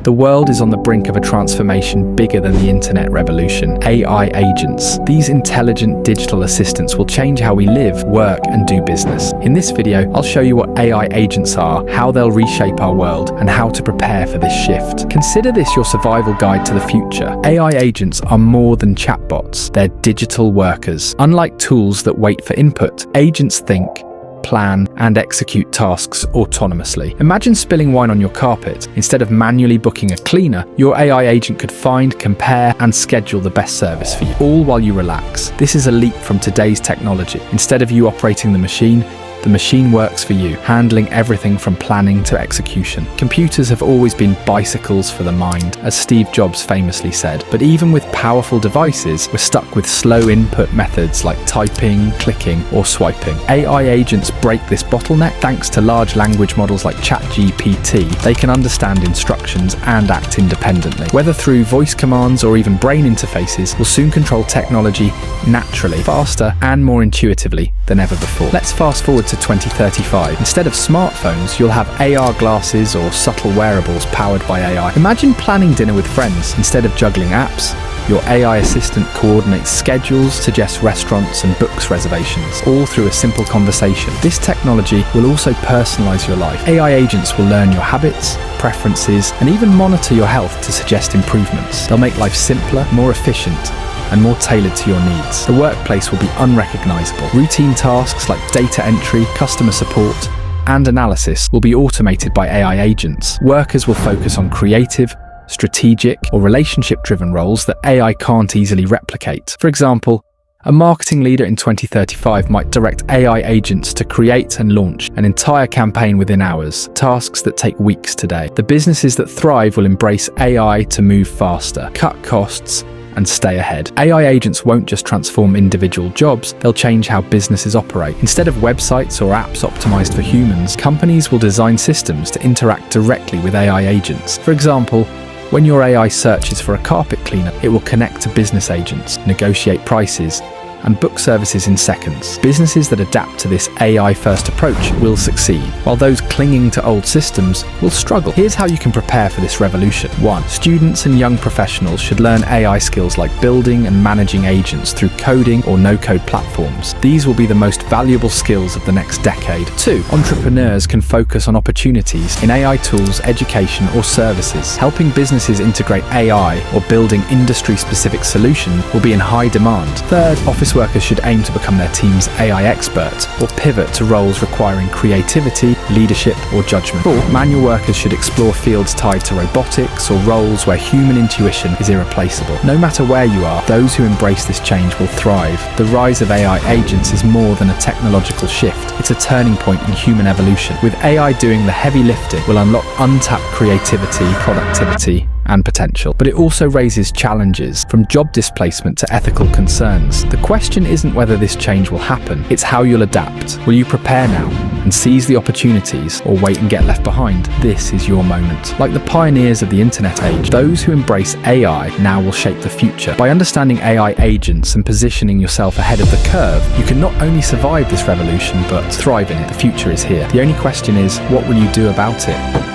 The world is on the brink of a transformation bigger than the internet revolution: AI agents. These intelligent digital assistants will change how we live, work, and do business. In this video, I'll show you what AI agents are, how they'll reshape our world, and how to prepare for this shift. Consider this your survival guide to the future. AI agents are more than chatbots. They're digital workers. Unlike tools that wait for input, agents think, plan, and execute tasks autonomously. Imagine spilling wine on your carpet. Instead of manually booking a cleaner, your AI agent could find, compare, and schedule the best service for you, all while you relax. This is a leap from today's technology. Instead of you operating the machine works for you, handling everything from planning to execution. Computers have always been bicycles for the mind, as Steve Jobs famously said. But even with powerful devices, we're stuck with slow input methods like typing, clicking, or swiping. AI agents break this bottleneck thanks to large language models like ChatGPT. They can understand instructions and act independently. Whether through voice commands or even brain interfaces, we'll soon control technology naturally, faster, and more intuitively than ever before. Let's fast forward to 2035. Instead of smartphones, you'll have AR glasses or subtle wearables powered by AI. Imagine planning dinner with friends. Instead of juggling apps, your AI assistant coordinates schedules, suggests restaurants, and books reservations, all through a simple conversation. This technology will also personalize your life. AI agents will learn your habits, preferences, and even monitor your health to suggest improvements. They'll make life simpler, more efficient, and more tailored to your needs. The workplace will be unrecognizable. Routine tasks like data entry, customer support, and analysis will be automated by AI agents. Workers will focus on creative, strategic, or relationship-driven roles that AI can't easily replicate. For example, a marketing leader in 2035 might direct AI agents to create and launch an entire campaign within hours, tasks that take weeks today. The businesses that thrive will embrace AI to move faster, cut costs, and stay ahead. AI agents won't just transform individual jobs, they'll change how businesses operate. Instead of websites or apps optimized for humans, companies will design systems to interact directly with AI agents. For example, when your AI searches for a carpet cleaner, it will connect to business agents, negotiate prices, and book services in seconds. Businesses that adapt to this AI-first approach will succeed, while those clinging to old systems will struggle. Here's how you can prepare for this revolution. 1. Students and young professionals should learn AI skills like building and managing agents through coding or no-code platforms. These will be the most valuable skills of the next decade. 2. Entrepreneurs can focus on opportunities in AI tools, education, or services. Helping businesses integrate AI or building industry-specific solutions will be in high demand. 3. Office workers should aim to become their team's AI expert or pivot to roles requiring creativity, leadership, or judgment. 4. Manual workers should explore fields tied to robotics or roles where human intuition is irreplaceable. No matter where you are, those who embrace this change will thrive. The rise of AI agents is more than a technological shift. It's a turning point in human evolution. With AI doing the heavy lifting, we'll unlock untapped creativity, productivity, and potential. But it also raises challenges, from job displacement to ethical concerns. The question isn't whether this change will happen, it's how you'll adapt. Will you prepare now and seize the opportunities, or wait and get left behind? This is your moment. Like the pioneers of the internet age, those who embrace AI now will shape the future. By understanding AI agents and positioning yourself ahead of the curve, you can not only survive this revolution, but thrive in it. The future is here. The only question is, what will you do about it?